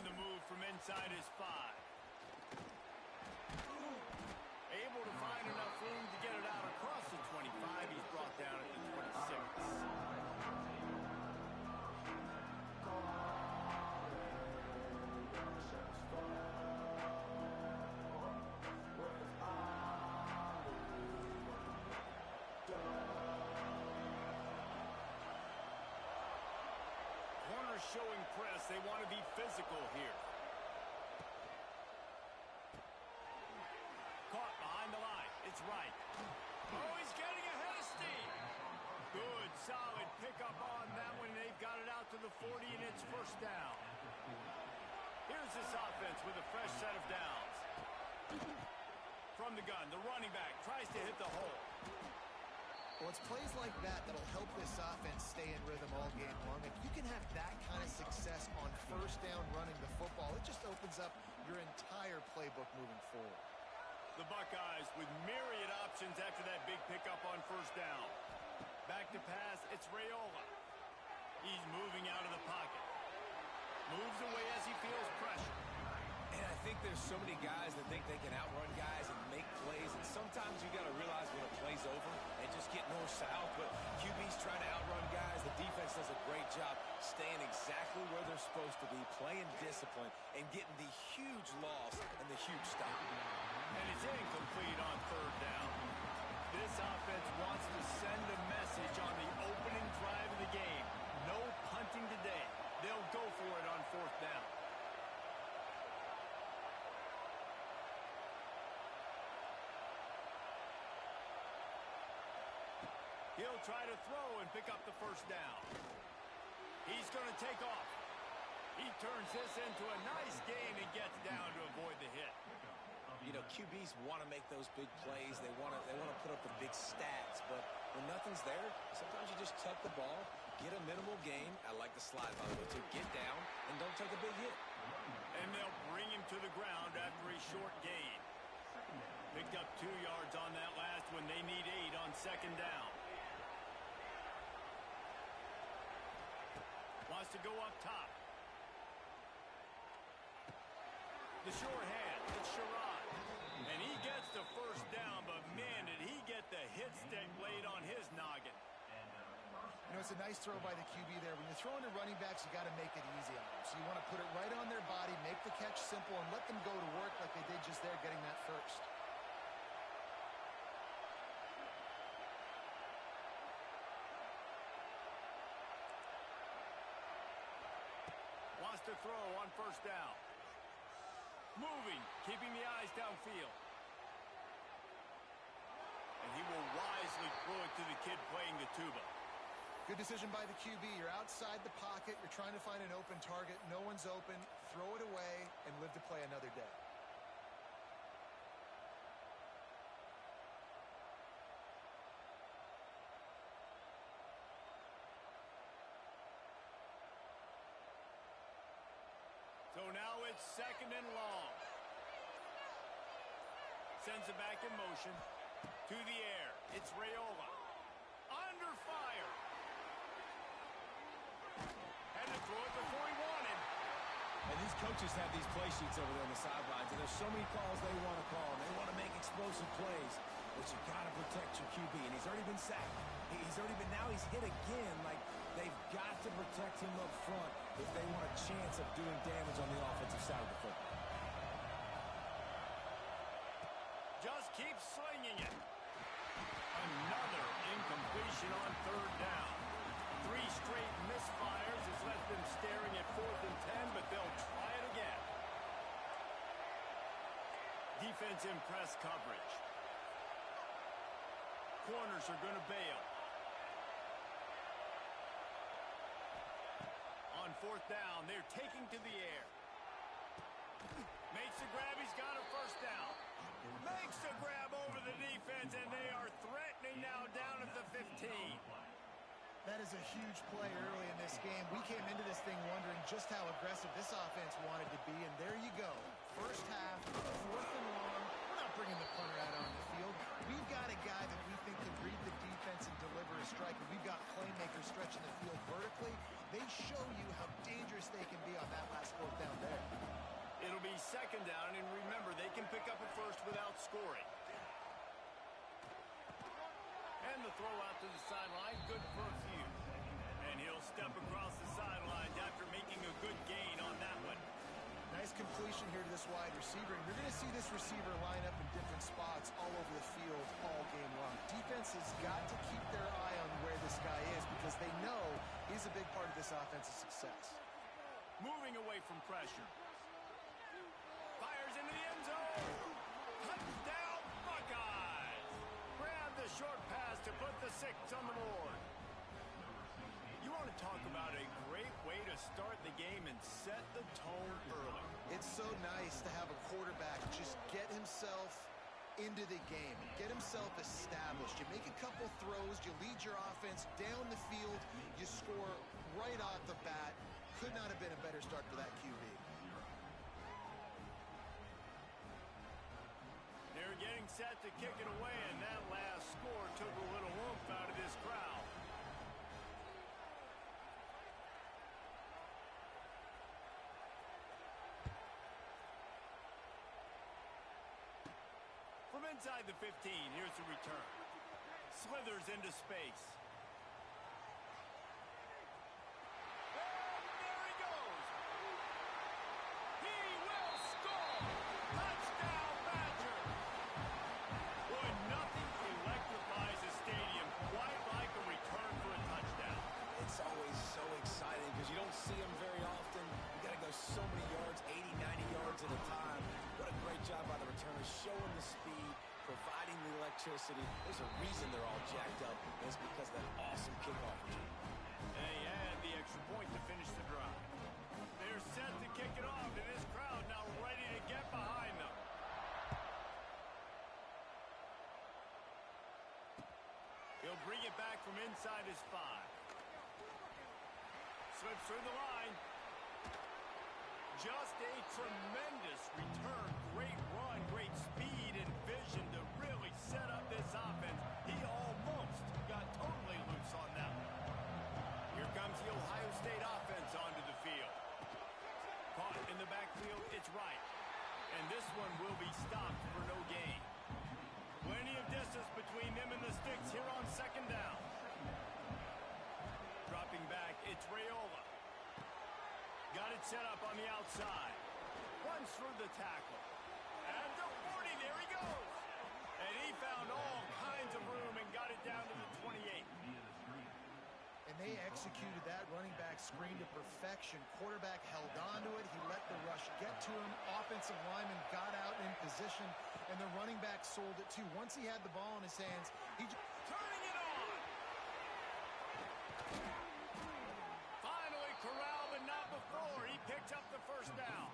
on the move from inside his 5. Able to find enough room to get it out across the 25. He's brought down at the 26. Corners showing press. They want to be physical here. Caught behind the line. It's right. Oh, he's getting ahead of steam. Good, solid pickup on that one. They've got it out to the 40, and it's first down. Here's this offense with a fresh set of downs. From the gun, the running back tries to hit the hole. Well, it's plays like that that'll help this offense stay in rhythm all game long. If you can have that kind of success on first down running the football, it just opens up your entire playbook moving forward. The Buckeyes with myriad options after that big pickup on first down. Back to pass, it's Raiola. He's moving out of the pocket. Moves away as he feels pressure. And I think there's so many guys that think they can outrun guys and make plays, and sometimes you got to realize when a play's over and just get north-south, but QB's trying to outrun guys. The defense does a great job staying exactly where they're supposed to be, playing discipline, and getting the huge loss and the huge stop. And it's incomplete on third down. This offense wants to send a message on the opening drive of the game. No punting today. They'll go for it on fourth down. He'll try to throw and pick up the first down. He's going to take off. He turns this into a nice gain and gets down to avoid the hit. You know, QBs want to make those big plays. They want to put up the big stats. But when nothing's there, sometimes you just tuck the ball, get a minimal gain. I like the slide, by the way, to get down and don't take a big hit. And they'll bring him to the ground after a short gain. Picked up 2 yards on that last one. They need 8 on second down. Wants to go up top. The short hand, it's Sherrod. And he gets the first down, but man, did he get the hit stick laid on his noggin. You know, it's a nice throw by the QB there. When you're throwing to running backs, you got to make it easy on them. So you want to put it right on their body, make the catch simple, and let them go to work like they did just there, getting that first. Wants to throw on first down. Moving, keeping the eyes downfield. And he will wisely throw it to the kid playing the tuba. Good decision by the QB. You're outside the pocket. You're trying to find an open target. No one's open. Throw it away and live to play another day. So now it's second and long. Sends it back in motion. To the air. It's Raiola. Under fire. Had to throw it before he wanted. And these coaches have these play sheets over there on the sidelines, and there's so many calls they want to call, and they want to make explosive plays. But you got to protect your QB, and he's already been sacked. Now he's hit again. Like, they've got to protect him up front if they want a chance of doing damage on the offensive side of the football. Just keep slinging it. Another incompletion on third down. 3 straight misfires has left them staring at 4th and 10, but they'll try it again. Defense in press coverage. Corners are going to bail. On fourth down, they're taking to the air. Makes the grab, he's got a first down. Makes the grab over the defense, and they are threatening now down at the 15. That is a huge play early in this game. We came into this thing wondering just how aggressive this offense wanted to be, and there you go. First half, 4th and long. We're not bringing the punter out on the field. We've got a guy that we think can read the defense and deliver a strike, and we've got playmakers stretching the field vertically. They show you how dangerous they can be on that last 4th down there. It'll be second down, and remember, they can pick up a first without scoring. And the throw out to the sideline, good for a few. And he'll step across the sidelines after making a good gain on that one. Nice completion here to this wide receiver. And you're going to see this receiver line up in different spots all over the field all game long. Defense has got to keep their eye on where this guy is because they know he's a big part of this offensive success. Moving away from pressure. Fires into the end zone. Touchdown, Buckeyes. Grab the short pass to put the 6 on the board. You want to talk about a great way to start the game and set the tone early. It's so nice to have a quarterback just get himself into the game, get himself established. You make a couple throws, you lead your offense down the field, you score right off the bat. Could not have been a better start for that QB. They're getting set to kick it away, and that last score took a little oomph out of this crowd. From inside the 15, here's the return. Slithers into space. And there he goes. He will score. Touchdown, Badger. Boy, nothing electrifies a stadium quite like a return for a touchdown. It's always so exciting because you don't see them very often. You got to go so many yards, 80, 90 yards at a time. What a great job by the returners, showing the speed, providing the electricity. There's a reason they're all jacked up, and it's because of that awesome kickoff return. They had the extra point to finish the drive. They're set to kick it off, and this crowd now ready to get behind them. He'll bring it back from inside his 5. Slips through the line. Just a tremendous return. Great run, great speed and vision to really set up this offense. He almost got totally loose on that one. Here comes the Ohio State offense onto the field. Caught in the backfield, it's right. And this one will be stopped for no gain. Plenty of distance between them and the sticks here on second down. Dropping back, it's Raiola. Got it set up on the outside. Runs through the tackle. And the 40, there he goes. And he found all kinds of room and got it down to the 28. And they executed that running back screen to perfection. Quarterback held on to it. He let the rush get to him. Offensive lineman got out in position, and the running back sold it too. Once he had the ball in his hands, he just... Turning it on. Finally corralled, but not before. He picked up the first down.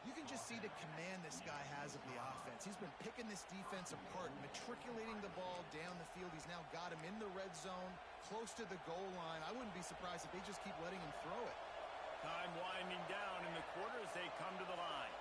You can just see the command this guy has of the offense. He's been picking this defense apart, matriculating the ball down the field. He's now got him in the red zone, close to the goal line. I wouldn't be surprised if they just keep letting him throw it. Time winding down in the quarter as they come to the line.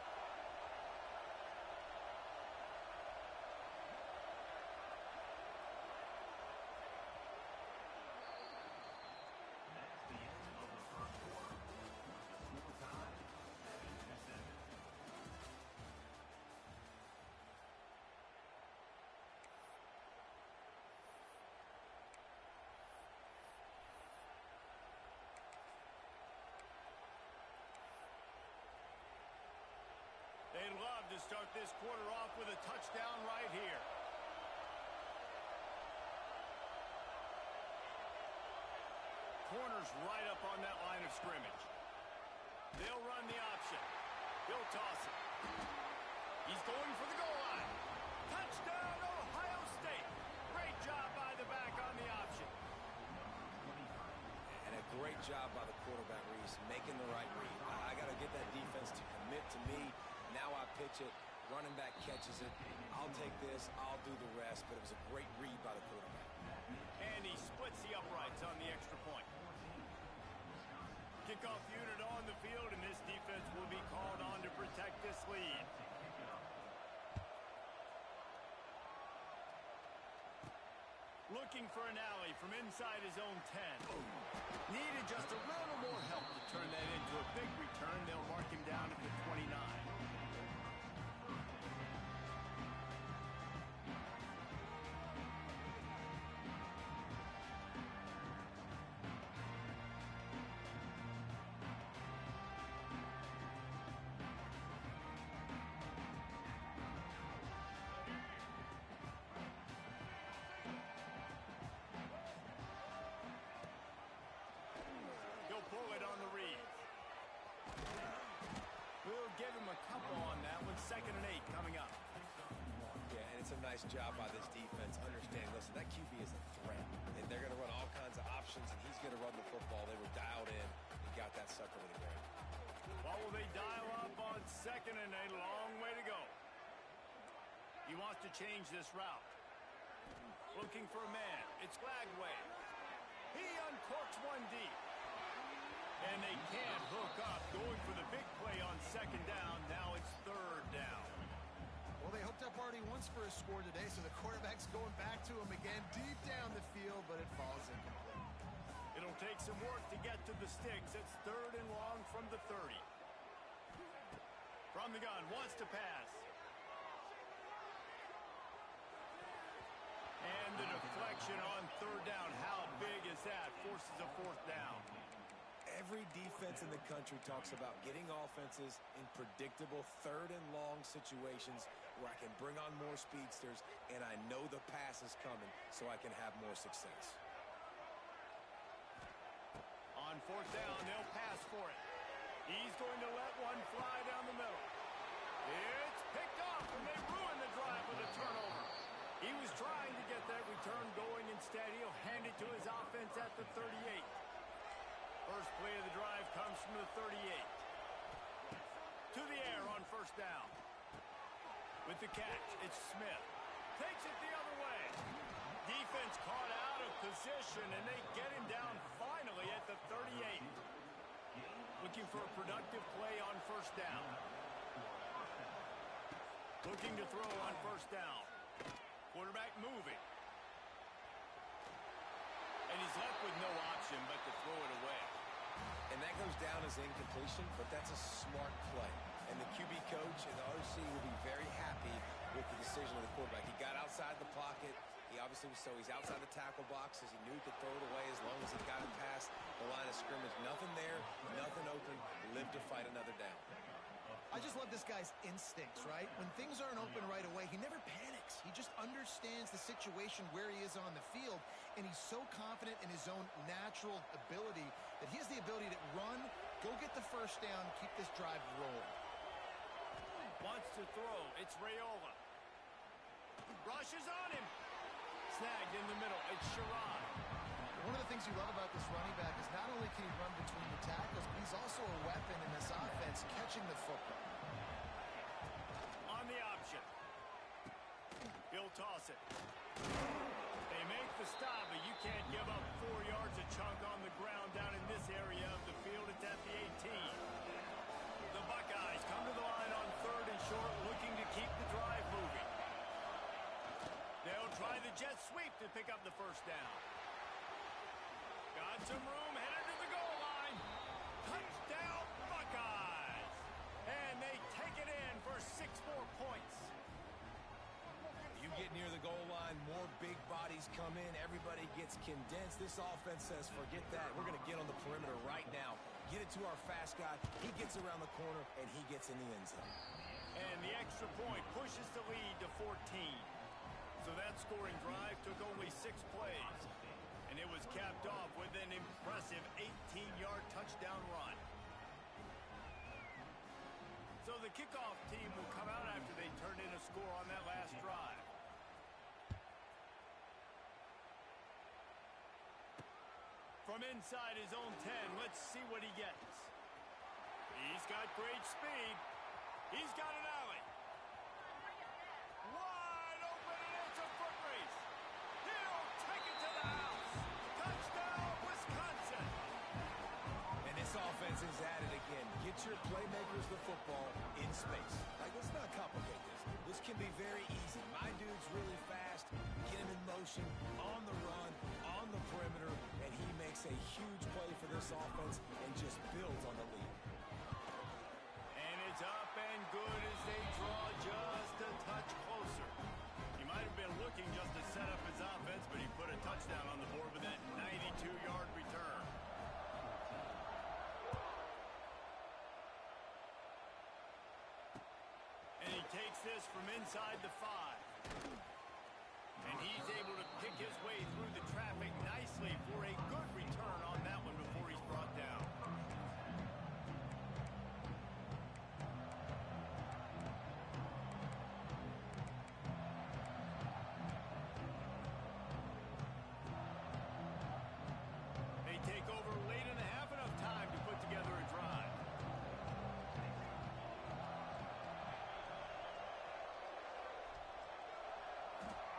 They'd love to start this quarter off with a touchdown right here. Corner's right up on that line of scrimmage. They'll run the option. He'll toss it. He's going for the goal line. Touchdown, Ohio State. Great job by the back on the option. And a great job by the quarterback, Reese, making the right read. I got to get that defense to commit to me. Now I pitch it, running back catches it. I'll take this, I'll do the rest, but it was a great read by the quarterback. And he splits the uprights on the extra point. Kickoff unit on the field, and this defense will be called on to protect this lead. Looking for an alley from inside his own 10. Needed just a little more help to turn that into a big return. They'll mark him down at the 29. He'll pull it on the read. We'll give him a couple on that one. 2nd and 8 coming up. Yeah, and it's a nice job by this defense. Understand, listen, that QB is a threat. And they're going to run all kinds of options, and he's going to run the football. They were dialed in and got that sucker to the ground. What will they dial up on 2nd and 8? Long way to go. He wants to change this route. Looking for a man. It's Glagway. He uncorks one deep. And they can't hook up. Going for the big play on 2nd down. Now it's 3rd down. Well, they hooked up already once for a score today, so the quarterback's going back to him again deep down the field, but it falls incomplete. It'll take some work to get to the sticks. It's 3rd and long from the 30. From the gun, wants to pass. And the deflection on 3rd down. How big is that? Forces a 4th down. Every defense in the country talks about getting offenses in predictable 3rd and long situations where I can bring on more speedsters and I know the pass is coming so I can have more success. On 4th down, they'll pass for it. He's going to let one fly down the middle. It's picked off, and they ruin the drive with a turnover. He was trying to get that return going. Instead, he'll hand it to his offense at the 38. First play of the drive comes from the 38. To the air on 1st down. With the catch, it's Smith. Takes it the other way. Defense caught out of position, and they get him down finally at the 38. Looking for a productive play on 1st down. Looking to throw on 1st down. Quarterback moving. And he's left with no option but to throw it away. And that goes down as incompletion, but that's a smart play. And the QB coach and the OC will be very happy with the decision of the quarterback. He got outside the pocket. He obviously was he's outside the tackle box as he knew he could throw it away as long as he got it past the line of scrimmage. Nothing there, nothing open. Live to fight another down. I just love this guy's instincts, right? When things aren't open right away, he never panics. He just understands the situation where he is on the field, and he's so confident in his own natural ability that he has the ability to run, go get the 1st down, keep this drive rolling. Wants to throw. It's Raiola. Rushes on him. Snagged in the middle. It's Sherrod. One of the things you love about this running back is not only can he run between the tackles, but he's also a weapon in this offense, catching the football. On the option. He'll toss it. They make the stop, but you can't give up 4 yards a chunk on the ground down in this area of the field. It's at the 18. The Buckeyes come to the line on 3rd and short, looking to keep the drive moving. They'll try the jet sweep to pick up the 1st down. Got some room, headed to the goal line. Touchdown, Buckeyes. And they take it in for 6 more points. You get near the goal line, more big bodies come in, everybody gets condensed. This offense says, forget that. We're going to get on the perimeter right now. Get it to our fast guy. He gets around the corner, and he gets in the end zone. And the extra point pushes the lead to 14. So that scoring drive took only 6 plays. And it was capped off with an impressive 18-yard touchdown run. So the kickoff team will come out after they turn in a score on that last drive. From inside his own 10, let's see what he gets. He's got great speed. He's got an alley. Wide open, and it's a foot race. He'll take it to the house. Touchdown, Wisconsin. And this offense is at it again. Get your playmakers the football in space. Like, let's not complicate this. This can be very easy. My dude's really fast. Get him in motion, on the run. this offense and just builds on the lead. And it's up and good as they draw just a touch closer. He might have been looking just to set up his offense, but he put a touchdown on the board with that 92-yard return. And he takes this from inside the 5. And he's able to pick his way through the traffic nicely for a good return on that one before he's brought down. They take over late in the half, enough time to put together a drive.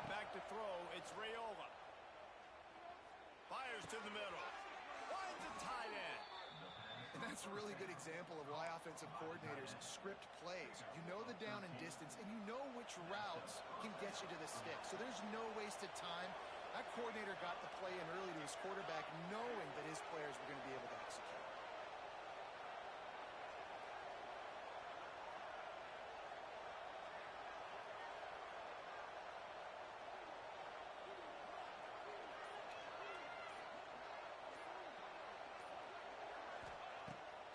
Back to throw, it's Raiola. Fires to the middle. Finds a tight end. And that's a really good example of why offensive coordinators script plays. You know the down and distance, and you know which routes can get you to the stick. So there's no wasted time. That coordinator got the play in early to his quarterback, knowing that his players were going to be able to execute.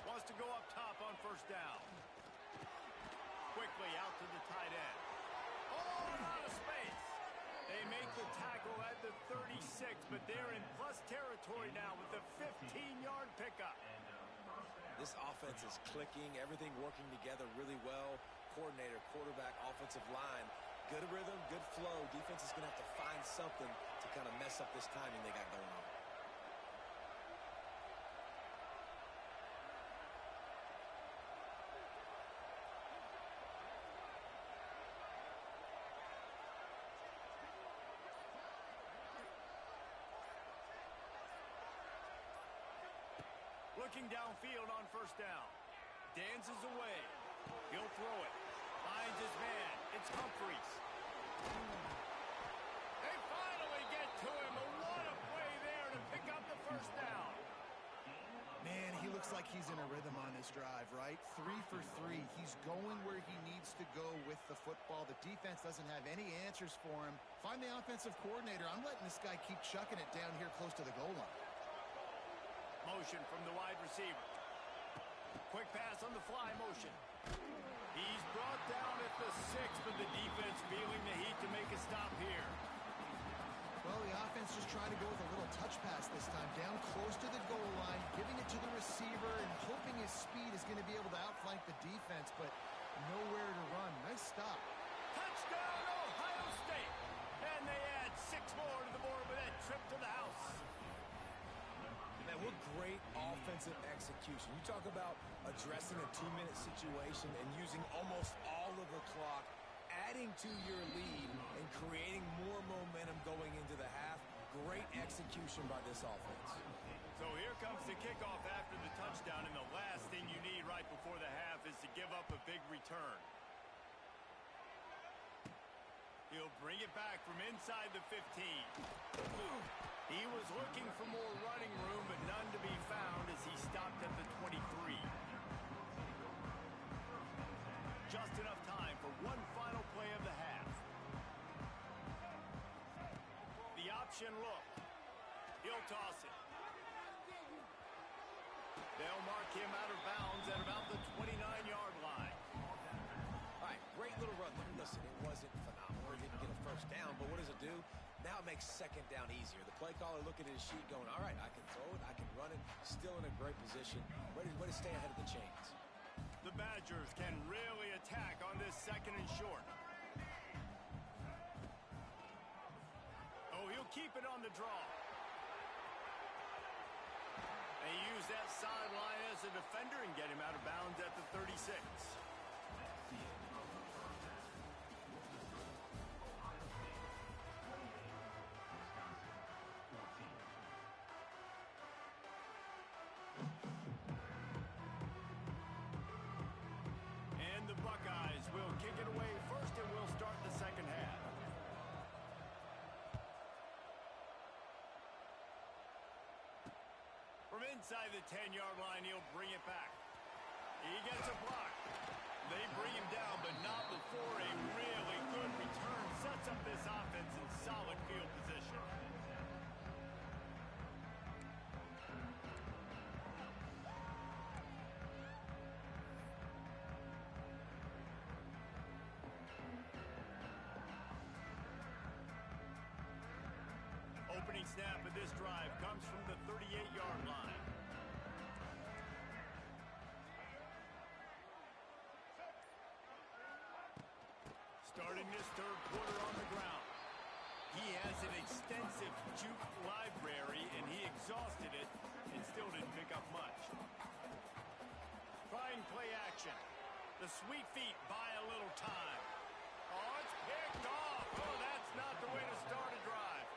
Wants to go up top on first down. Quickly out to the tight end. Oh, and out of space. They make the tackle at the 36, but they're in plus territory now with the 15-yard pickup. This offense is clicking, everything working together really well. Coordinator, quarterback, offensive line. Good rhythm, good flow. Defense is going to have to find something to kind of mess up this timing they got going on. Looking downfield on first down. Dances away. He'll throw it. Finds his man. It's Humphries. They finally get to him. But what a play there to pick up the first down. Man, he looks like he's in a rhythm on this drive, right? 3 for 3. He's going where he needs to go with the football. The defense doesn't have any answers for him. Find the offensive coordinator. I'm letting this guy keep chucking it down here close to the goal line. Motion from the wide receiver. Quick pass on the fly motion. He's brought down at the 6, but the defense feeling the heat to make a stop here. Well, the offense just trying to go with a little touch pass this time, down close to the goal line, giving it to the receiver and hoping his speed is going to be able to outflank the defense, but nowhere to run. Nice stop. Touchdown, Ohio State! And they add 6 more to the board with that trip to the house. Man, what great offensive execution. You talk about addressing a 2-minute situation and using almost all of the clock, adding to your lead and creating more momentum going into the half. Great execution by this offense. So here comes the kickoff after the touchdown, and the last thing you need right before the half is to give up a big return. He'll bring it back from inside the 15. He was looking for more running room, but none to be found as he stopped at the 23. Just enough time for one final play of the half. The option look. He'll toss it. They'll mark him out of bounds at about the 29-yard line. All right, great little run there. Listen, it wasn't phenomenal. He didn't get a first down, but what does it do? Now it makes second down easier. The play caller looking at his sheet going, all right, I can throw it, I can run it. Still in a great position. Ready to stay ahead of the chains. The Badgers can really attack on this second and short. Oh, he'll keep it on the draw. They use that sideline as a defender and get him out of bounds at the 36. And the Buckeyes will kick it away first, and we'll start the second half. From inside the 10-yard line, he'll bring it back. He gets a block. They bring him down, but not before a really good return sets up this offense in solid field position. Opening snap of this drive comes from the 38-yard line. Starting this third quarter on the ground. He has an extensive juke library, and he exhausted it and still didn't pick up much. Trying play action. The sweet feet buy a little time. Oh, it's picked off. Oh, that's not the way to start a drive.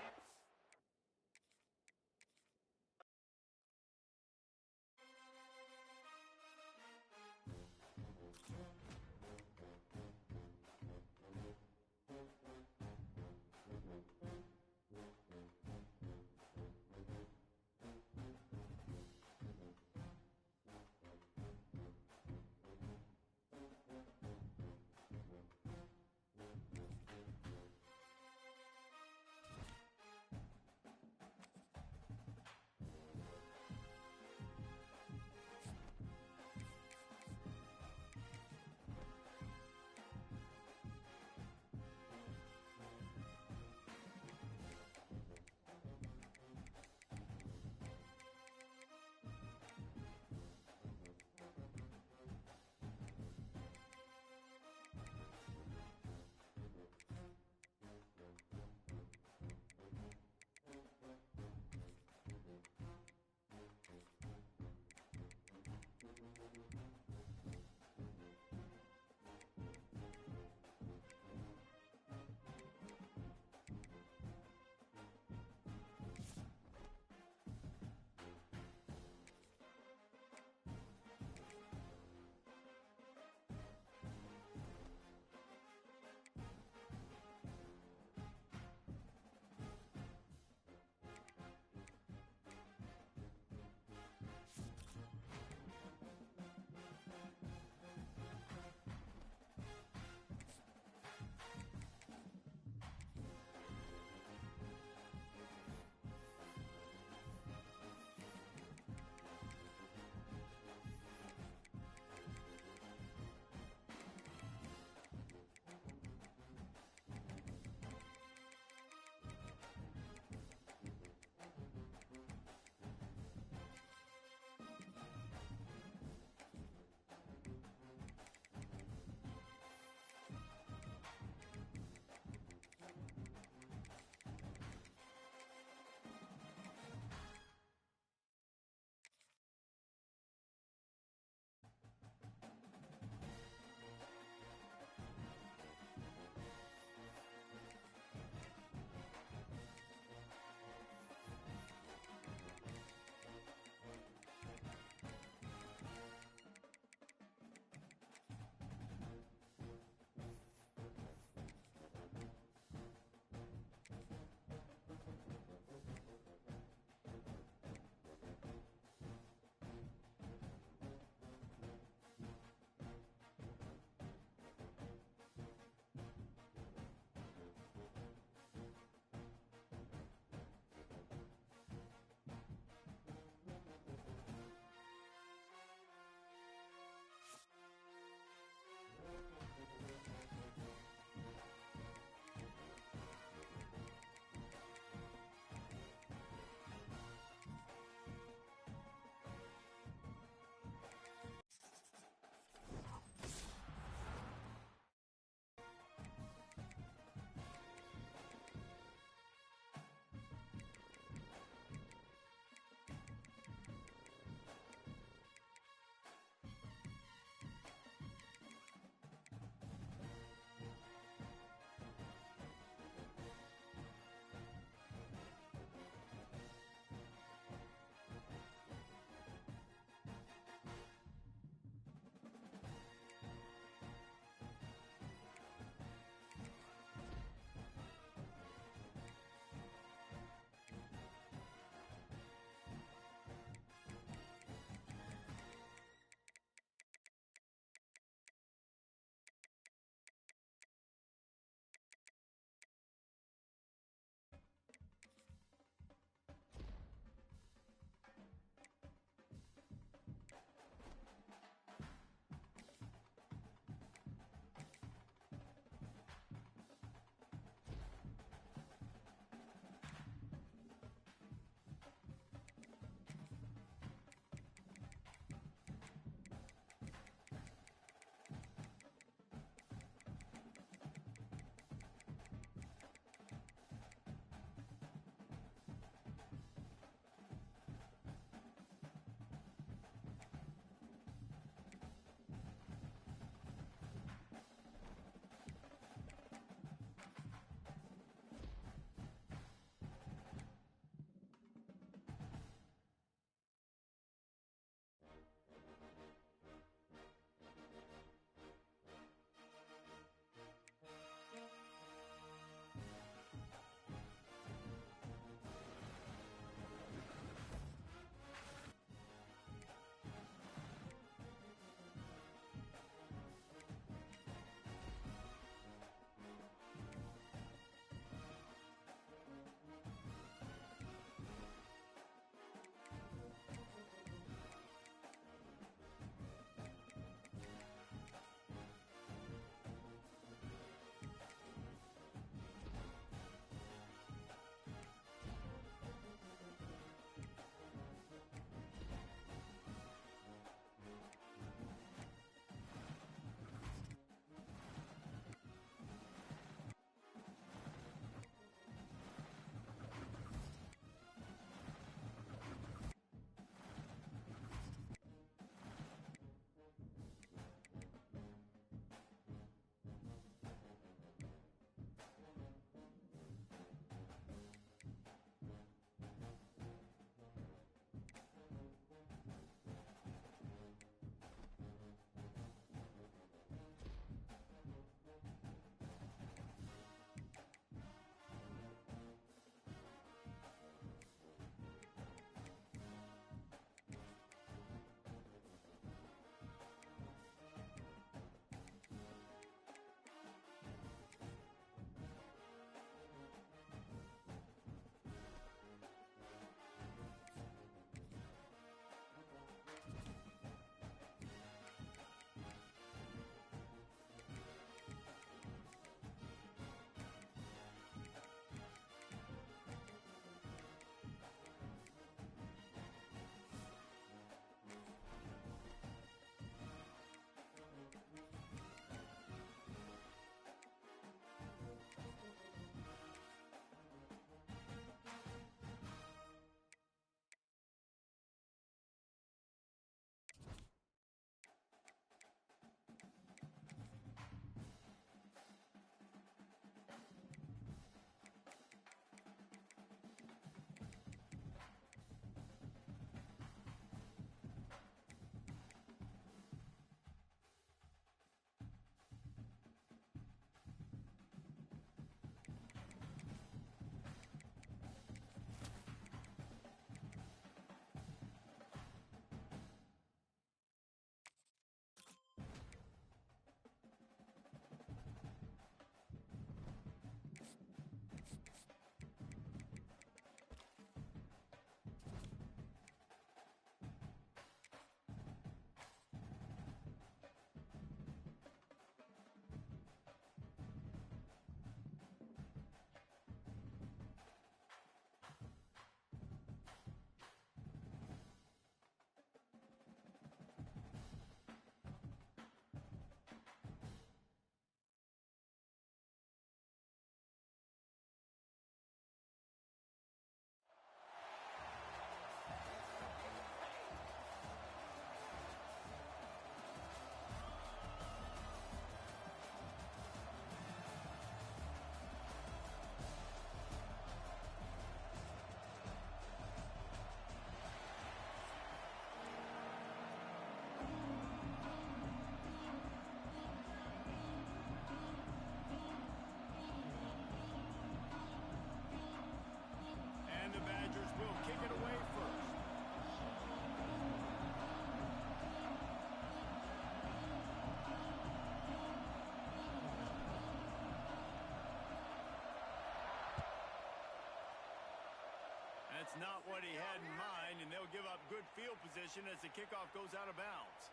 That's not what he had in mind, and they'll give up good field position as the kickoff goes out of bounds.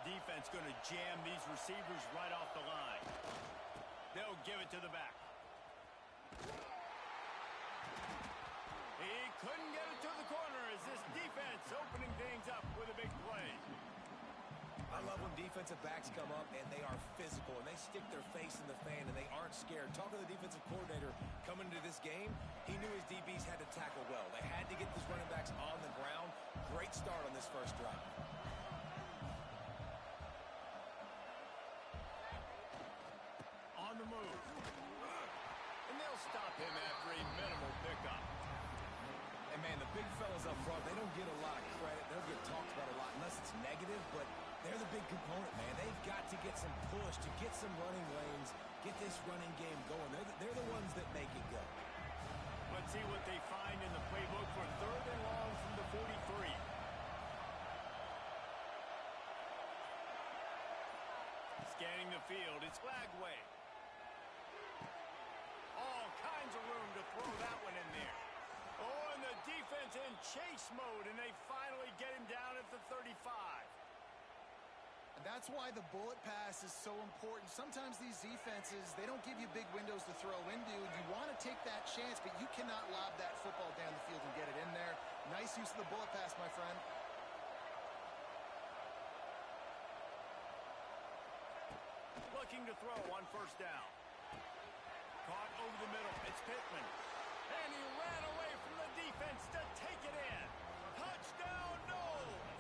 Defense going to jam these receivers right off the line. They'll give it to the back. He couldn't get it to the corner as this defense opening things up with a big play. I love when defensive backs come up and they are physical and they stick their face in the fan and they aren't scared. Talking to the defensive coordinator coming into this game, he knew his DBs had to tackle well. They had to get these running backs on the ground. Great start on this first drive. On the move. And they'll stop him after a minimal pickup. And, man, the big fellas up front, they don't get a lot of credit. They'll get talked about a lot unless it's negative, but they're the big component, man. They've got to get some push, to get some running lanes, get this running game going. They're the ones that make it go. Let's see what they find in the playbook for 3rd and long from the 43. Scanning the field, it's Lagway. All kinds of room to throw that one in there. Oh, and the defense in chase mode, and they finally get him down at the 35. And that's why the bullet pass is so important. Sometimes these defenses, they don't give you big windows to throw into. You want to take that chance, but you cannot lob that football down the field and get it in there. Nice use of the bullet pass, my friend. Looking to throw on 1st down. Caught over the middle. It's Pittman. And he ran away from the defense to take it in. Touchdown, Knowles!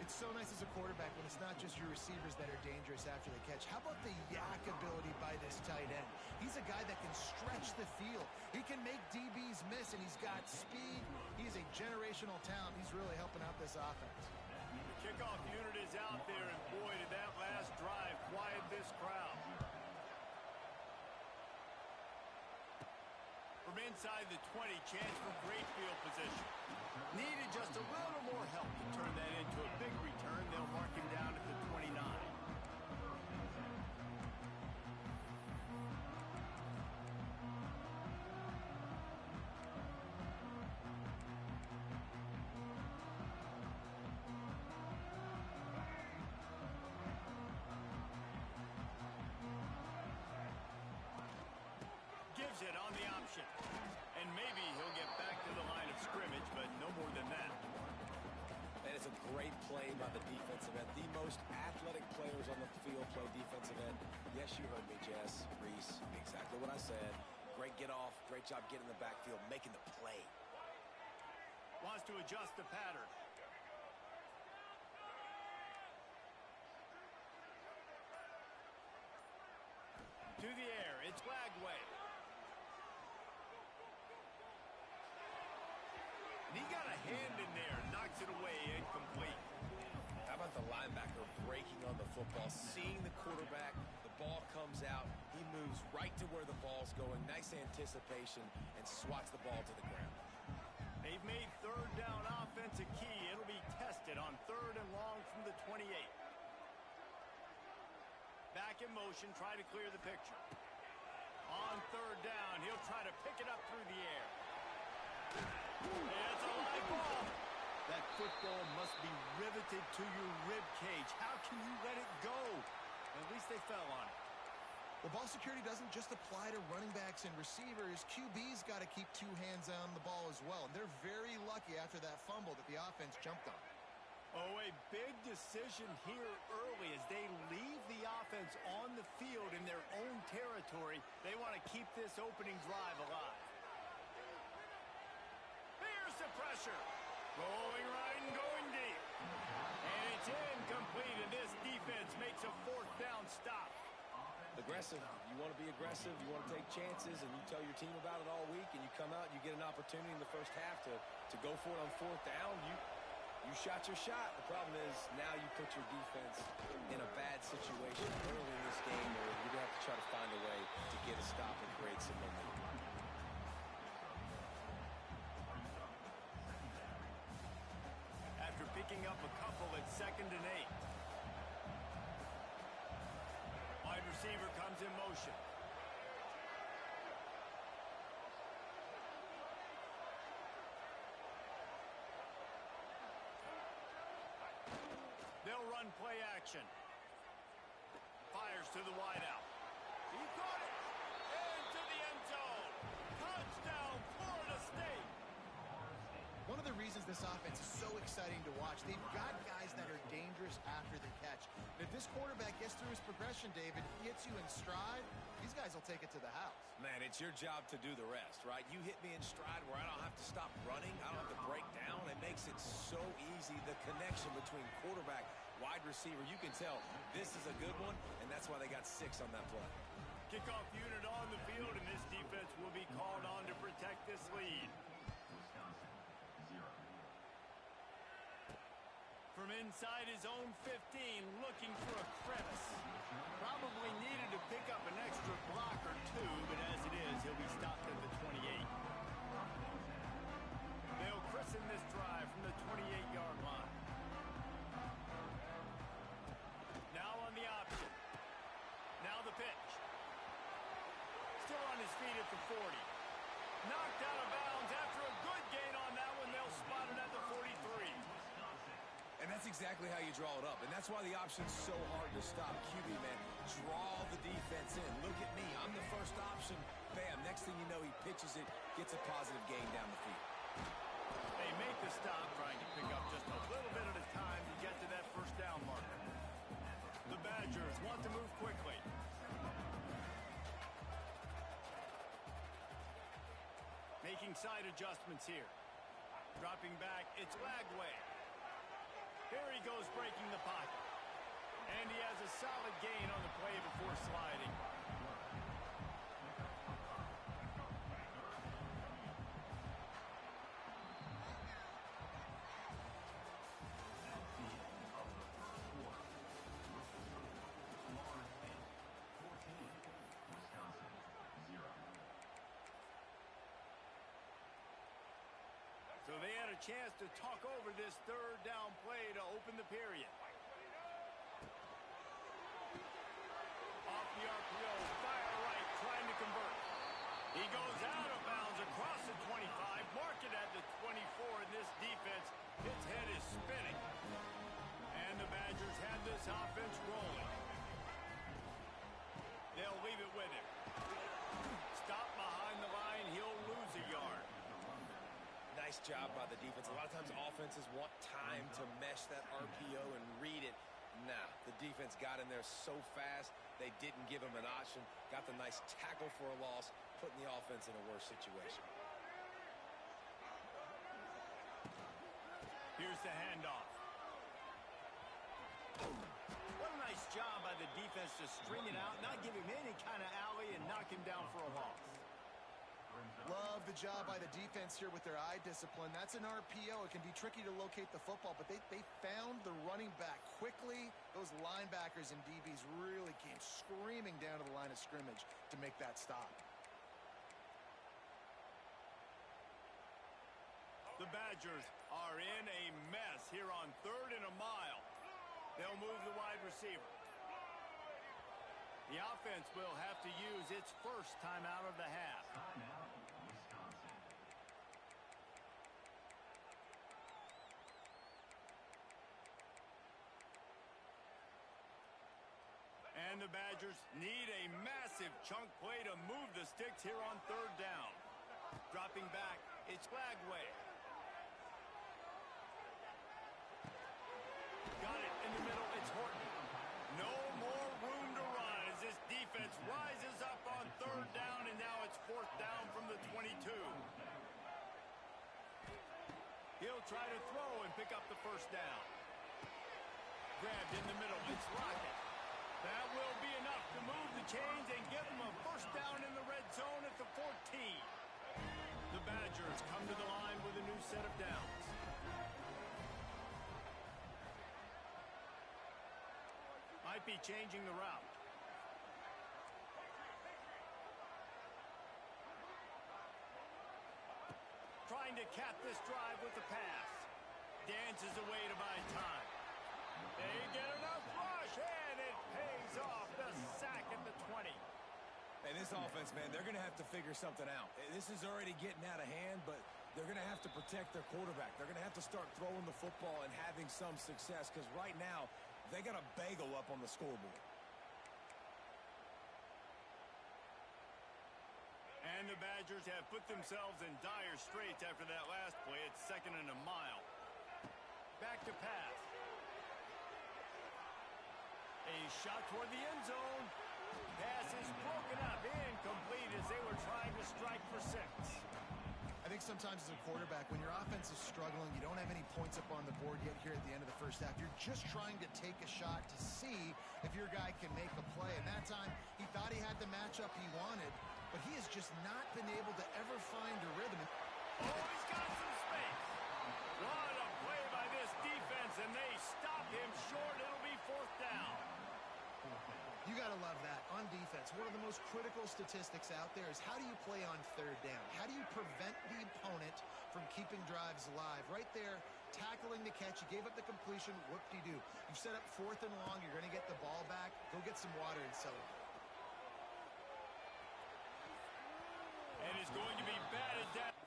It's so nice as a quarterback when it's not just your receivers that are dangerous after the catch. How about the yak ability by this tight end? He's a guy that can stretch the field. He can make DBs miss, and he's got speed. He's a generational talent. He's really helping out this offense. The kickoff unit is out there, and boy, did that last drive quiet this crowd. From inside the 20, chance for great field position. Needed just a little more help to turn that into a big return. They'll mark him down at the 29. Gives it on the option. And maybe he'll get back to the line of scrimmage, but no more than that. That is a great play by the defensive end. The most athletic players on the field play defensive end. Yes, you heard me, Jess, Reese. Exactly what I said. Great get off. Great job getting in the backfield, making the play. Wants to adjust the pattern. To the air, it's Lagway. And he got a hand in there, knocks it away, incomplete. How about the linebacker breaking on the football, seeing the quarterback, the ball comes out, he moves right to where the ball's going, nice anticipation, and swats the ball to the ground. They've made 3rd down offense a key. It'll be tested on 3rd and long from the 28. Back in motion, try to clear the picture. On 3rd down, he'll try to pick it up through the air. It's a live ball. That football must be riveted to your rib cage. How can you let it go? At least they fell on it. Well, ball security doesn't just apply to running backs and receivers. QB's got to keep 2 hands on the ball as well. And they're very lucky after that fumble that the offense jumped on. Oh, a big decision here early as they leave the offense on the field in their own territory. They want to keep this opening drive alive. Here's the pressure. Going right and going deep. And it's incomplete, and this defense makes a 4th down stop. Aggressive. You want to be aggressive. You want to take chances, and you tell your team about it all week, and you come out and you get an opportunity in the first half to go for it on 4th down. You shot your shot. The problem is now you put your defense in a bad situation. take some momentum. After picking up a couple at 2nd and 8. Wide receiver comes in motion. They'll run play action. Fires to the wideout. He caught it. Into the end zone. Touchdown, Florida State. One of the reasons this offense is so exciting to watch, they've got guys that are dangerous after the catch. And if this quarterback gets through his progression, David, hits you in stride, these guys will take it to the house. Man, it's your job to do the rest, right? You hit me in stride where I don't have to stop running. I don't have to break down. It makes it so easy. The connection between quarterback, wide receiver, you can tell this is a good one, and that's why they got 6 on that play. Kickoff unit on the field, and this defense will be called on to protect this lead. From inside his own 15, looking for a crevice. Probably needed to pick up an extra block or 2, but as it is, he'll be stopped at the 28. They'll christen this drive from the 28-yard line. Now on the option. Now the pitch. Still on his feet at the 40. Knocked out of bounds after a good gain on that one. They'll spot it at the 43. And that's exactly how you draw it up. And that's why the option's so hard to stop. QB, man, draw the defense in. Look at me. I'm the first option. Bam. Next thing you know, he pitches it, gets a positive gain down the field. They make the stop, trying to pick up just a little bit at a time to get to that first down marker. The Badgers want to move quickly. Making side adjustments here. Dropping back, it's Lagway. Here he goes breaking the pocket. And he has a solid gain on the play before sliding. So they had a chance to talk over this 3rd down play to open the period. Off the RPO, fire right, trying to convert. He goes out of bounds across the 25, mark it at the 24, and this defense, its head is spinning. And the Badgers have this offense rolling. They'll leave it with him. Stop behind the line, he'll lose a yard. Nice job by the defense. A lot of times offenses want time to mesh that RPO and read it. Nah, the defense got in there so fast, they didn't give him an option. Got the nice tackle for a loss, putting the offense in a worse situation. Here's the handoff. What a nice job by the defense to string it out, not give him any kind of alley, and knock him down for a loss. Love the job by the defense here with their eye discipline. That's an RPO. It can be tricky to locate the football, but they found the running back quickly. Those linebackers and DBs really came screaming down to the line of scrimmage to make that stop. The Badgers are in a mess here on 3rd and a mile. They'll move the wide receiver. The offense will have to use its first timeout of the half. And the Badgers need a massive chunk play to move the sticks here on 3rd down. Dropping back, it's Lagway. Got it in the middle, it's Horton. No more room to run as this defense rises up on 3rd down, and now it's 4th down from the 22. He'll try to throw and pick up the first down. Grabbed in the middle, it's Rocket. That will be enough to move the chains and give them a first down in the red zone at the 14. The Badgers come to the line with a new set of downs. Might be changing the route. trying to cap this drive with the pass. Dances away to buy time. They get enough rush, and it pays off. The sack at the 20. And this offense, man, they're going to have to figure something out. This is already getting out of hand, but they're going to have to protect their quarterback. They're going to have to start throwing the football and having some success, because right now they got a bagel up on the scoreboard. And the Badgers have put themselves in dire straits after that last play. It's 2nd and a mile. Back to pass. A shot toward the end zone. Pass is broken up, incomplete as they were trying to strike for 6. I think sometimes as a quarterback, when your offense is struggling, you don't have any points up on the board yet here at the end of the first half. You're just trying to take a shot to see if your guy can make a play. And that time, he thought he had the matchup he wanted, but he has just not been able to ever find a rhythm. Oh, he's got some space. What a play by this defense, and they stop him short. It'll be 4th down. You got to love that. On defense, one of the most critical statistics out there is how do you play on 3rd down? How do you prevent the opponent from keeping drives alive? Right there, tackling the catch. You gave up the completion. Whoop-de-doo. You set up 4th and long. You're going to get the ball back. Go get some water and celebrate. And it's going to be batted down.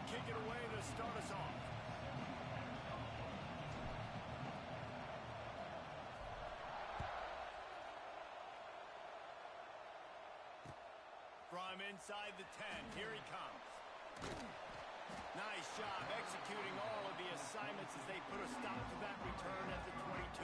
kick it away to start us off. From inside the 10, here he comes. Nice job executing all of the assignments as they put a stop to that return at the 22.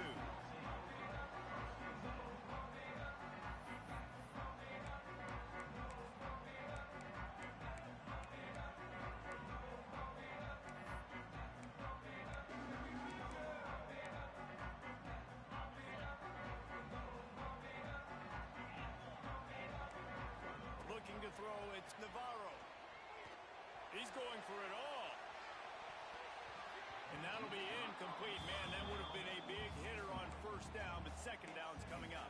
Looking to throw, it's Navarro. He's going for it all. And that'll be incomplete. Man, that would have been a big hitter on first down, but second down's coming up.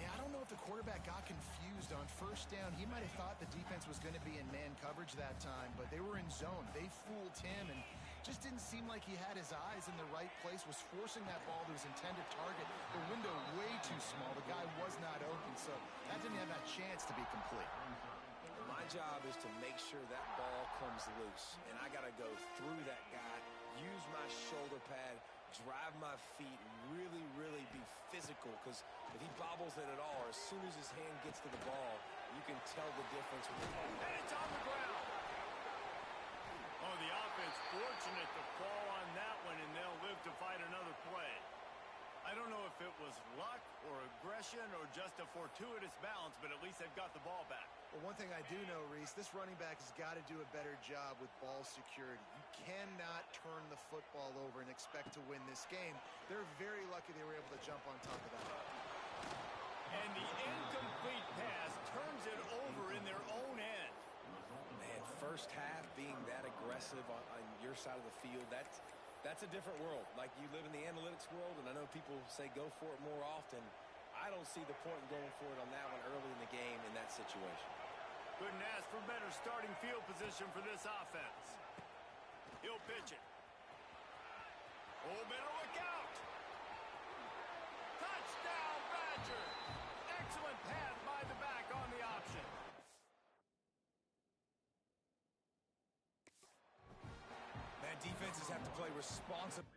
Yeah, I don't know if the quarterback got confused on first down. He might have thought the defense was going to be in man coverage that time, but they were in zone. They fooled him and just didn't seem like he had his eyes in the right place, was forcing that ball to his intended target. The window way too small. The guy was not open, so that didn't have that chance to be complete. My job is to make sure that ball comes loose, and I got to go through that guy, use my shoulder pad, drive my feet, really, really be physical, because if he bobbles it at all, or as soon as his hand gets to the ball, you can tell the difference with the ball. And it's on the ground. Oh, the offense fortunate to fall on that one, and they'll live to fight another play. I don't know if it was luck or aggression or just a fortuitous balance, but at least they've got the ball back. Well, one thing I do know, Reese, this running back has got to do a better job with ball security. You cannot turn the football over and expect to win this game. They're very lucky they were able to jump on top of that. And the incomplete pass turns it over in their own end. Man, first half being that aggressive on your side of the field, that's a different world. Like, you live in the analytics world, and I know people say go for it more often. I don't see the point in going for it on that one early in the game in that situation. Couldn't ask for better starting field position for this offense. He'll pitch it. Oh, better look out. Touchdown, Badger. Excellent pass by the back on the option. Man, defenses have to play responsibly.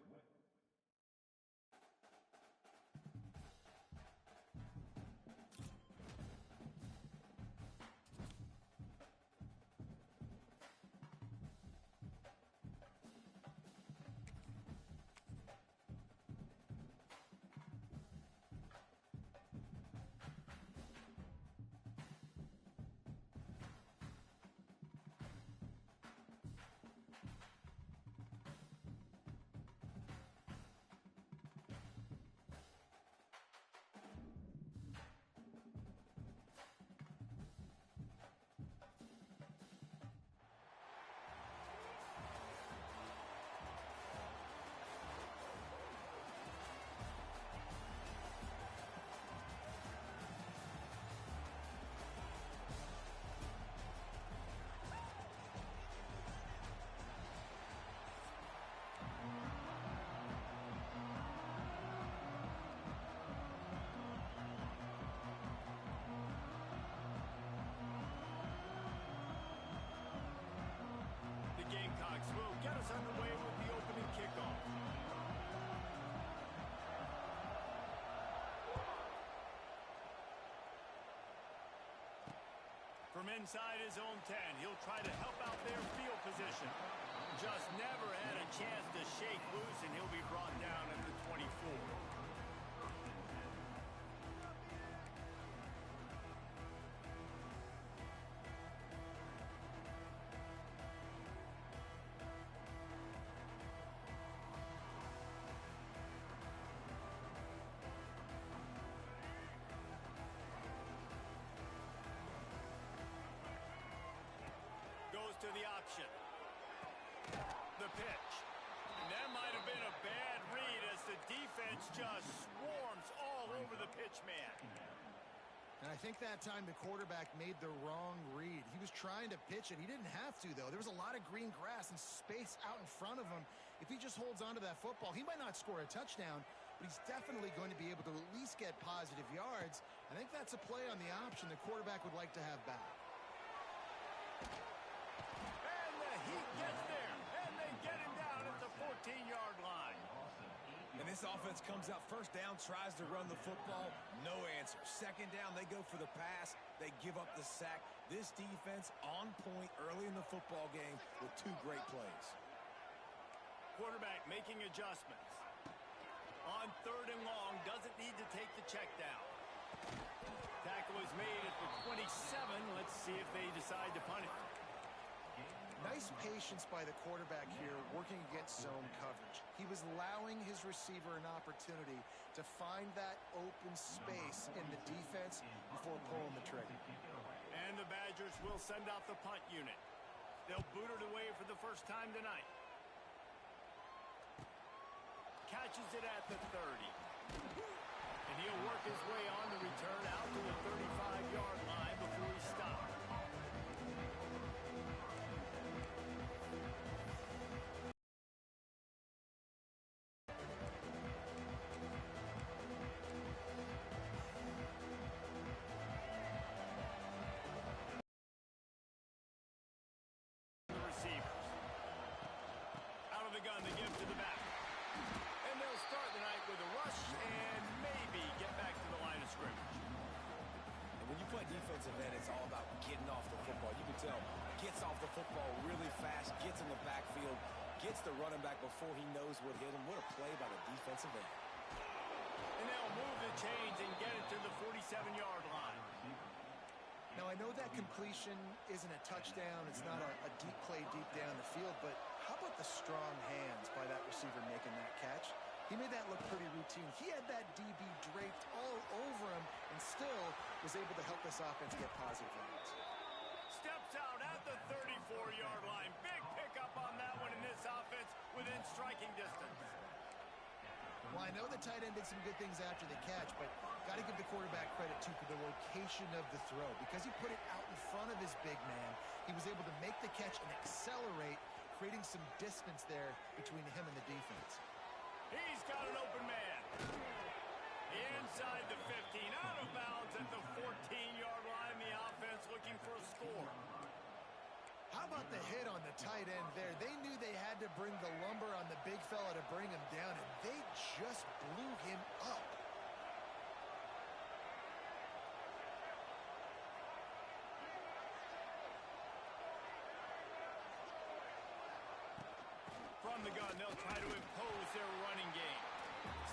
Gamecocks will get us underway with the opening kickoff. From inside his own 10, he'll try to help out their field position. Just never had a chance to shake loose, and he'll be brought down at the 24. To the option. The pitch. And that might have been a bad read as the defense just swarms all over the pitch man. And I think that time the quarterback made the wrong read. He was trying to pitch it. He didn't have to, though. There was a lot of green grass and space out in front of him. If he just holds on to that football, he might not score a touchdown, but he's definitely going to be able to at least get positive yards. I think that's a play on the option the quarterback would like to have back. He gets there, and they get him down at the 14-yard line. And this offense comes out first down, tries to run the football, no answer. Second down, they go for the pass, they give up the sack. This defense on point early in the football game with two great plays. Quarterback making adjustments. On 3rd and long, doesn't need to take the check down. Tackle is made at the 27. Let's see if they decide to punt it. Nice patience by the quarterback here, working against zone coverage. He was allowing his receiver an opportunity to find that open space in the defense before pulling the trigger. And the Badgers will send out the punt unit. They'll boot it away for the first time tonight. Catches it at the 30. And he'll work his way on the return out to the 35-yard line before he stops. The receivers. Out of the gun, they give to the back. And they'll start the night with a rush and maybe get back to the line of scrimmage. And when you play defensive end, it's all about getting off the football. You can tell, gets off the football really fast, gets in the backfield, gets the running back before he knows what hit him. What a play by the defensive end. And they'll move the chains and get it to the 47-yard line. Now, I know that completion isn't a touchdown. It's not a deep play deep down the field, but how about the strong hands by that receiver making that catch? He made that look pretty routine. He had that DB draped all over him and still was able to help this offense get positive yards. Steps out at the 34-yard line. Big pickup on that one in this offense within striking distance. Well, I know the tight end did some good things after the catch, but got to give the quarterback credit, too, for the location of the throw. Because he put it out in front of his big man, he was able to make the catch and accelerate, creating some distance there between him and the defense. He's got an open man. Inside the 15, out of bounds at the 14-yard line. The offense looking for a score. How about the hit on the tight end there? They knew they had to bring the lumber on the big fella to bring him down, and they just blew him up. From the gun, they'll try to impose their running game.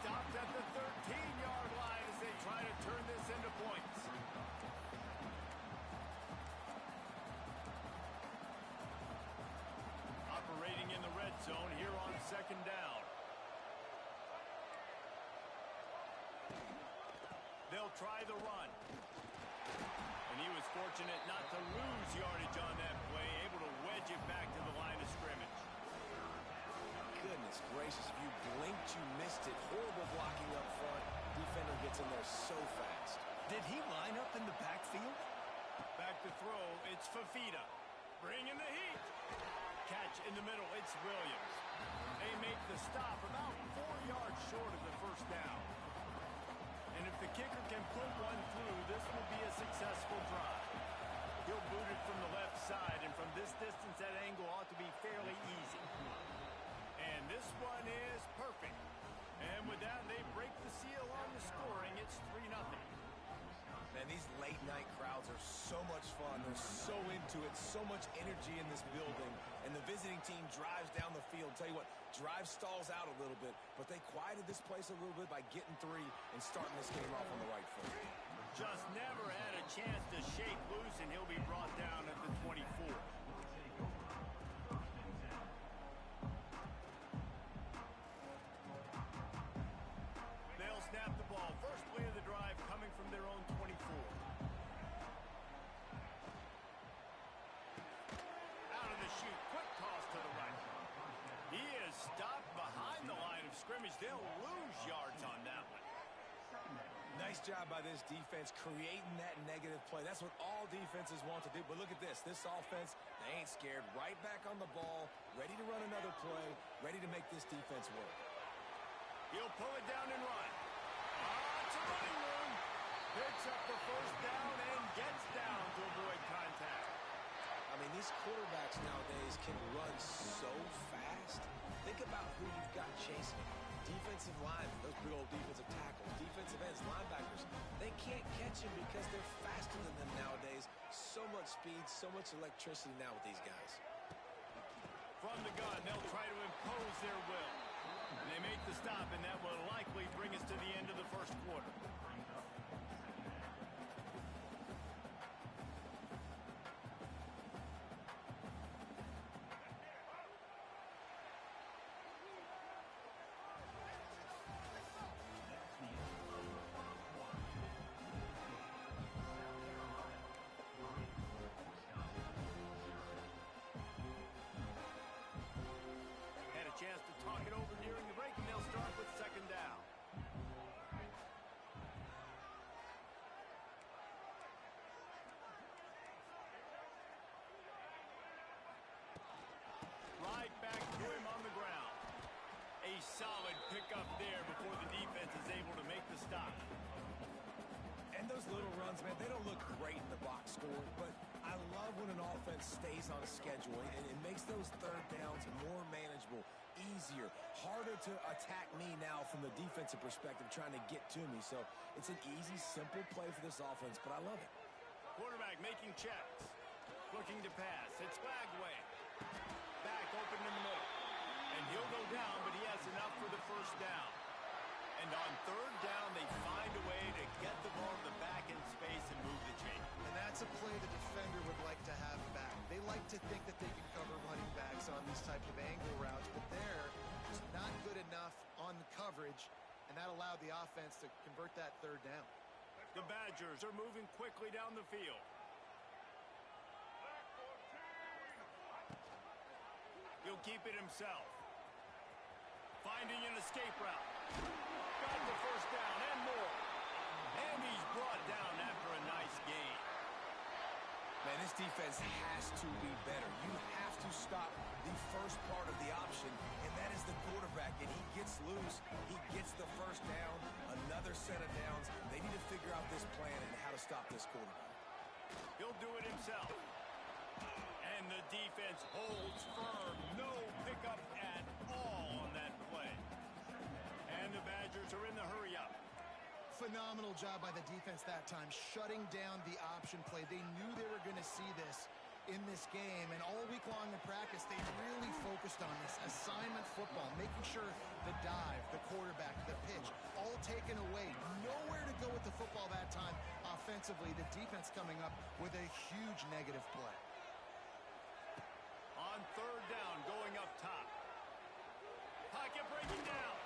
Stopped at the 13-yard line as they try to turn this into points. Operating in the red zone here on 2nd down. They'll try the run. And he was fortunate not to lose yardage on that play, able to wedge it back to the line of scrimmage. Goodness gracious, if you blinked, you missed it. Horrible blocking up front. Defender gets in there so fast. Did he line up in the backfield? Back to throw, it's Fafita. Bringing the heat. Catch in the middle, it's Williams. They make the stop about 4 yards short of the first down. And if the kicker can put one through, this will be a successful drive. He'll boot it from the left side, and from this distance, that angle ought to be fairly easy. And this one is perfect. And with that, they break the seal on the scoring. It's 3-0. Man, these late-night crowds are so much fun. They're so into it, so much energy in this building. And the visiting team drives down the field. Tell you what, drive stalls out a little bit, but they quieted this place a little bit by getting 3 and starting this game off on the right foot. Just never had a chance to shake loose, and he'll be brought down at the 24. They'll snap the ball. First play of the drive coming from their own 24. Out of the chute. Quick toss to the right. He is stopped behind the line of scrimmage. They'll lose yards on that one. Nice job by this defense creating that negative play. That's what all defenses want to do. But look at this. This offense, they ain't scared. Right back on the ball, ready to run another play, ready to make this defense work. He'll pull it down and run. It's a running room. Picks up the first down and gets down to avoid contact. I mean, these quarterbacks nowadays can run so fast. Think about who you've got chasing. defensive line, those big old defensive tackles, defensive ends, linebackers, they can't catch him because they're faster than them nowadays. So much speed, so much electricity now with these guys. From the gun, they'll try to impose their will. And they make the stop, and that will likely bring us to the end of the first quarter. Chance to talk it over during the break, and they'll start with second down. Right back to him on the ground. A solid pickup there before the defense is able to make the stop. And those little runs, man, they don't look great in the box score, but I love when an offense stays on a schedule, and it makes those third downs more manageable, easier, harder to attack me now from the defensive perspective, trying to get to me. So it's an easy, simple play for this offense, but I love it. Quarterback making checks, looking to pass. It's Lagway. Back open in the middle. And he'll go down, but he has enough for the first down. And on third down, they find a way to get the ball to the back in space and move the chain. And that's a play the defender would like to have back. They like to think that they can cover running backs on these types of angle routes, but they're just not good enough on the coverage, and that allowed the offense to convert that third down. The Badgers are moving quickly down the field. He'll keep it himself. Finding an escape route. Got the first down and more. And he's brought down after a nice gain. Man, this defense has to be better. You have to stop the first part of the option, and that is the quarterback. And he gets loose. He gets the first down. Another set of downs. They need to figure out this plan and how to stop this quarterback. He'll do it himself. And the defense holds firm. No pickup at all on that play. And the Badgers are in the hurry-up. Phenomenal job by the defense that time, shutting down the option play. They knew they were going to see this in this game, and all week long in practice, they really focused on this assignment football, making sure the dive, the quarterback, the pitch, all taken away. Nowhere to go with the football that time offensively. The defense coming up with a huge negative play. On third down, going up top. Pocket breaking down.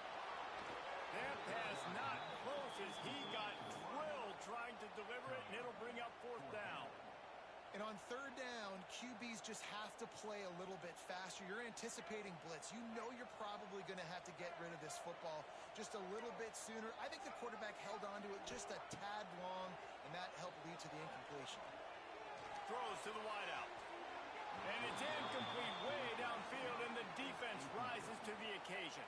That pass not close as he got drilled trying to deliver it, and it'll bring up fourth down. And on third down, QBs just have to play a little bit faster. You're anticipating blitz. You know you're probably going to have to get rid of this football just a little bit sooner. I think the quarterback held on to it just a tad long, and that helped lead to the incompletion. Throws to the wideout. And it's incomplete way downfield, and the defense rises to the occasion.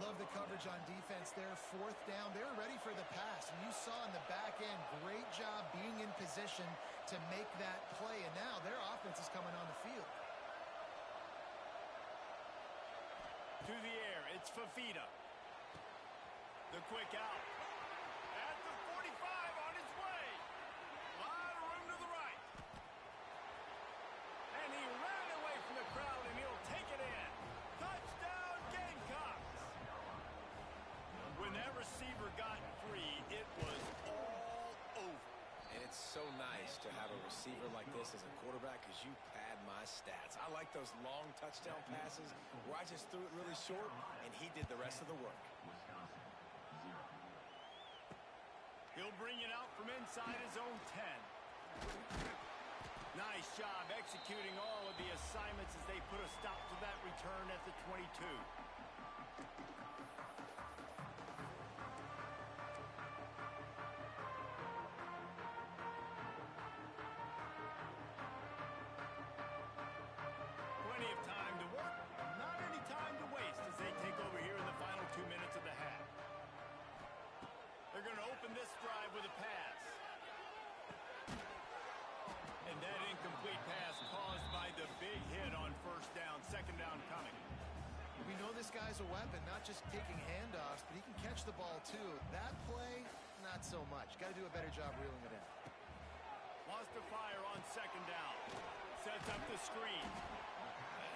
Love the coverage on defense there. Fourth down, they were ready for the pass. And you saw in the back end, great job being in position to make that play. And now their offense is coming on the field. To the air, it's Fafita. The quick out. At the 45 on his way. A lot of room to the right. And he ran away from the crowd, and he'll take it in. Touchdown, Gamecocks. When that receiver got free, it was all over. And it's so nice to have a receiver like this as a quarterback because you pad my stats. I like those long touchdown passes where I just threw it really short and he did the rest of the work. He'll bring it out from inside his own 10. Nice job executing all of the assignments as they put a stop to that return at the 22. Plenty of time to work, not any time to waste as they take over here in the final 2 minutes of the half. They're going to open this drive with a pass. And that incomplete pass caused by the big hit on first down. Second down coming. We know this guy's a weapon, not just taking handoffs, but he can catch the ball too. That play, not so much. Got to do a better job reeling it in. Wants to fire on second down. Sets up the screen.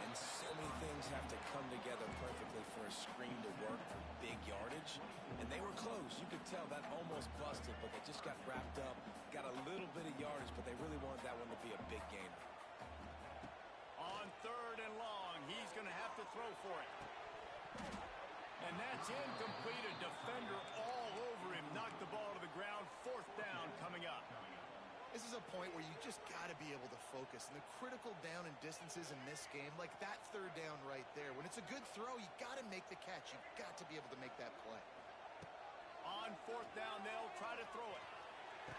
And so many things have to come together perfectly for a screen to work for big yardage. And they were close. You could tell that almost busted, but they just got wrapped up, got a little bit of yardage, but they really wanted that one to be a big gainer. On third and long, he's going to have to throw for it. And that's incomplete. A defender all over him. Knocked the ball to the ground. Fourth down coming up. This is a point where you just got to be able to focus. And the critical down and distances in this game, like that third down right there, when it's a good throw, you got to make the catch. You've got to be able to make that play. On fourth down, they'll try to throw it.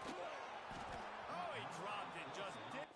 Oh, he dropped it. Just did.